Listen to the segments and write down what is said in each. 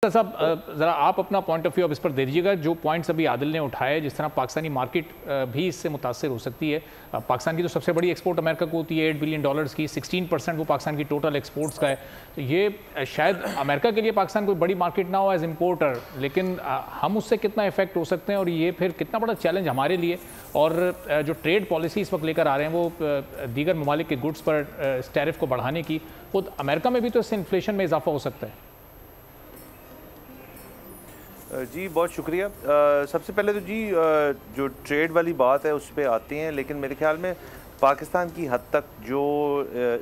साहब ज़रा आप अपना पॉइंट ऑफ व्यू अब इस पर दे दीजिएगा। जो पॉइंट्स अभी आदिल ने उठाए, जिस तरह पाकिस्तानी मार्केट भी इससे मुतासर हो सकती है। पाकिस्तान की तो सबसे बड़ी एक्सपोर्ट अमेरिका को होती है, $8 बिलियन की, 16% वो पाकिस्तान की टोटल एक्सपोर्ट्स का है। तो ये शायद अमेरिका के लिए पाकिस्तान कोई बड़ी मार्केट ना हो एज इम्पोर्टर, लेकिन हम उससे कितना इफेक्ट हो सकते हैं और ये फिर कितना बड़ा चैलेंज हमारे लिए। और जो ट्रेड पॉलिसी इस वक्त लेकर आ रहे हैं वो दीगर ममालिक के गुड्स पर टैरिफ को बढ़ाने की, वो अमेरिका में भी तो इससे इन्फ्लेशन में इजाफा हो सकता है। जी बहुत शुक्रिया। सबसे पहले तो जी जो ट्रेड वाली बात है उस पर आते हैं, लेकिन मेरे ख्याल में पाकिस्तान की हद तक जो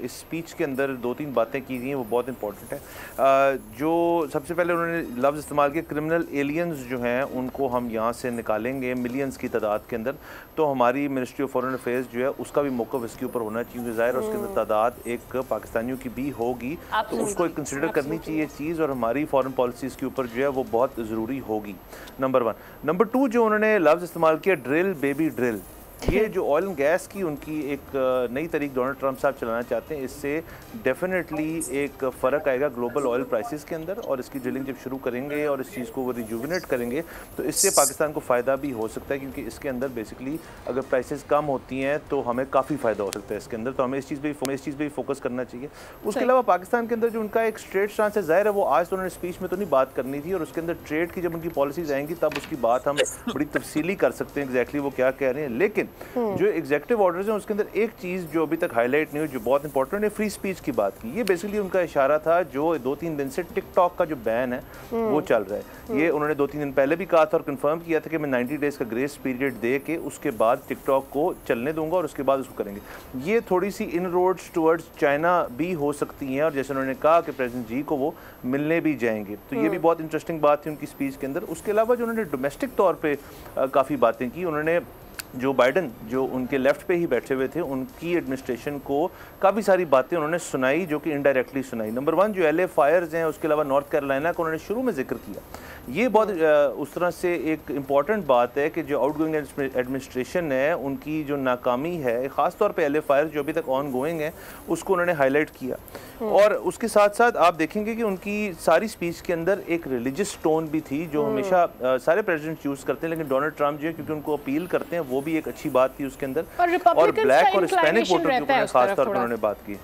इस स्पीच के अंदर दो तीन बातें की गई हैं वो बहुत इंपॉर्टेंट है। जो सबसे पहले उन्होंने लफ्ज़ इस्तेमाल किया क्रिमिनल एलियंस जो हैं उनको हम यहाँ से निकालेंगे मिलियंस की तादाद के अंदर, तो हमारी मिनिस्ट्री ऑफ फॉरेन अफेयर्स जो है उसका भी मौक़िफ़ इसके ऊपर होना चाहिए। ज़ाहिर उसके अंदर तादाद एक पाकिस्तानियों की भी होगी तो उसको कंसिडर करनी चाहिए चीज़, और हमारी फॉरेन पॉलिसीज़ के ऊपर जो है वो बहुत ज़रूरी होगी, नंबर 1। नंबर 2 जो उन्होंने लफ्ज़ इस्तेमाल किया ड्रिल बेबी ड्रिल, ये जो ऑयल एंड गैस की उनकी एक नई तरीक डोनाल्ड ट्रंप साहब चलाना चाहते हैं, इससे डेफिनेटली एक फ़र्क आएगा ग्लोबल ऑयल प्राइसेस के अंदर। और इसकी ड्रिलिंग जब शुरू करेंगे और इस चीज़ को वो रिजुविनेट करेंगे तो इससे पाकिस्तान को फ़ायदा भी हो सकता है, क्योंकि इसके अंदर बेसिकली अगर प्राइसेस कम होती हैं तो हमें काफ़ी फ़ायदा हो सकता है इसके अंदर। तो हमें इस चीज़ पर भी फोकस करना चाहिए। उसके अलावा पाकिस्तान के अंदर जो उनका एक स्ट्रेट स्टांस है, ज़ाहिर है वो आज तो उन्होंने स्पीच में तो नहीं बात करनी थी, और उसके अंदर ट्रेड की जब उनकी पॉलिसीज़ आएंगी तब उसकी बात हम बड़ी तफसीली कर सकते हैं एग्जैक्टली वो क्या कह रहे हैं। लेकिन जो एग्जीक्यूटिव ऑर्डर्स हैं उसके अंदर एक चीज़ जो अभी तक हाईलाइट नहीं हुई जो बहुत इंपॉर्टेंट है, फ्री स्पीच की बात की। ये बेसिकली उनका इशारा था जो 2-3 दिन से टिकटॉक का जो बैन है वो चल रहा है। ये उन्होंने 2-3 दिन पहले भी कहा था और कंफर्म किया था कि मैं 90 डेज़ का ग्रेस पीरियड दे के उसके बाद टिकटॉक को चलने दूंगा और उसके बाद उसको करेंगे। ये थोड़ी सी इन रोड्स टुवर्ड्स चाइना भी हो सकती हैं, और जैसे उन्होंने कहा कि प्रेसिडेंट जी को वो मिलने भी जाएंगे, तो ये भी बहुत इंटरेस्टिंग बात थी उनकी स्पीच के अंदर। उसके अलावा जो उन्होंने डोमेस्टिक तौर पर काफ़ी बातें की, उन्होंने जो बाइडन जो उनके लेफ्ट पे ही बैठे हुए थे उनकी एडमिनिस्ट्रेशन को काफ़ी सारी बातें उन्होंने सुनाई जो कि इनडायरेक्टली सुनाई। नंबर 1 जो LA फायर्स हैं, उसके अलावा नॉर्थ कैरोलिना का उन्होंने शुरू में जिक्र किया। ये बहुत उस तरह से एक इम्पॉर्टेंट बात है कि जो आउटगोइंग एडमिनिस्ट्रेशन है उनकी जो नाकामी है, ख़ास तौर पे LA फायर्स जो अभी तक ऑन गोइंग है उसको उन्होंने हाईलाइट किया। और उसके साथ साथ आप देखेंगे कि उनकी सारी स्पीच के अंदर एक रिलीजियस टोन भी थी जो हमेशा सारे प्रेसिडेंट यूज़ करते हैं, लेकिन डोनाल्ड ट्रंप जो है क्योंकि उनको अपील करते हैं वो भी एक अच्छी बात थी उसके अंदर। और ब्लैक और हिस्पैनिक वोटर के ऊपर खास तौर पर उन्होंने बात की।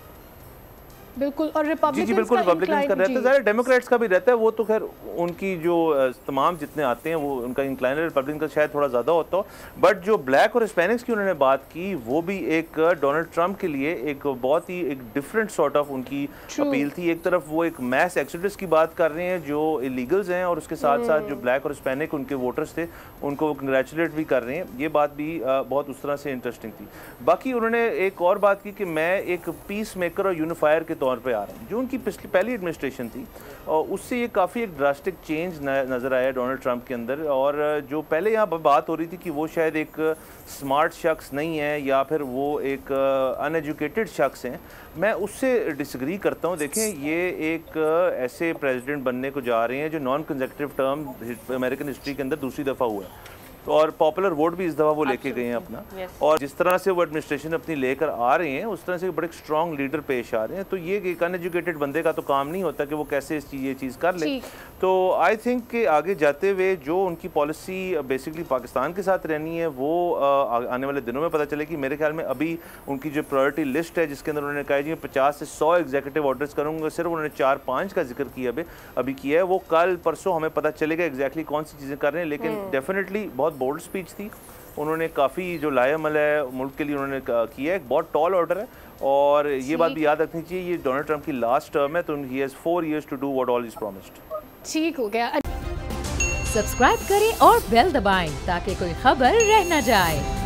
बिल्कुल, और रिपब्लिकन्स जी बिल्कुल रिपब्लिकन्स का रहता है, ज़्यादा डेमोक्रेट्स का भी रहता है, वो तो खैर उनकी जो तमाम जितने आते हैं वो उनका इंक्लाइन रिपब्लिकन का शायद थोड़ा ज़्यादा होता हो, बट जो ब्लैक और हिस्पैनिक्स की उन्होंने बात की वो भी एक डोनाल्ड ट्रंप के लिए एक बहुत ही एक डिफरेंट सॉर्ट ऑफ उनकी अपील थी। एक तरफ वो एक मैस एक्सोडस की बात कर रहे हैं जो इलीगल्स हैं, और उसके साथ साथ जो ब्लैक और हिस्पैनिक उनके वोटर्स थे उनको वो कंग्रेचुलेट भी कर रहे हैं। ये बात भी बहुत उस तरह से इंटरेस्टिंग थी। बाकी उन्होंने एक और बात की कि मैं एक पीस मेकर और यूनिफायर के तौर पर आ रहा हूँ। जो उनकी पहली एडमिनिस्ट्रेशन थी और उससे ये काफ़ी एक ड्रास्टिक चेंज नज़र आया डोनाल्ड ट्रंप के अंदर। और जो पहले यहाँ बात हो रही थी कि वो शायद एक स्मार्ट शख्स नहीं है या फिर वो एक अनएजुकेटेड शख्स हैं, मैं उससे डिसग्री करता हूँ। देखें ये एक ऐसे प्रेसिडेंट बनने को जा रहे हैं जो non consecutive term American history के अंदर दूसरी दफ़ा हुआ है, तो और पॉपुलर वोट भी इस दफ़ा वो लेके गए हैं अपना। और जिस तरह से वो एडमिनिस्ट्रेशन अपनी लेकर आ रहे हैं उस तरह से बड़े स्ट्रॉन्ग लीडर पेश आ रहे हैं। तो ये एक अनएजुकेटेड बंदे का तो काम नहीं होता कि वो कैसे ये चीज़ कर ले। तो आई थिंक कि आगे जाते हुए जो उनकी पॉलिसी बेसिकली पाकिस्तान के साथ रहनी है वो आने वाले दिनों में पता चलेगी। मेरे ख्याल में अभी उनकी जो प्रायोरिटी लिस्ट है जिसके अंदर उन्होंने कहा जी 50 से 100 एग्जीक्यूटिव ऑर्डर्स करूँगा, सिर्फ उन्होंने 4-5 का जिक्र किया अभी किया है। वो कल परसों हमें पता चलेगा एग्जैक्टली कौन सी चीज़ें कर रहे हैं, लेकिन डेफिनेटली बहुत बोल्ड स्पीच थी। उन्होंने काफ़ी जो लाएअमल है मुल्क के लिए उन्होंने किया है, एक बहुत टॉल ऑर्डर है। और ये बात भी याद रखनी चाहिए ये डोनाल्ड ट्रंप की लास्ट टर्म है, तो he has 4 years to do what all is promised. ठीक हो गया। सब्सक्राइब करें और बेल दबाएं ताकि कोई खबर रह न जाए।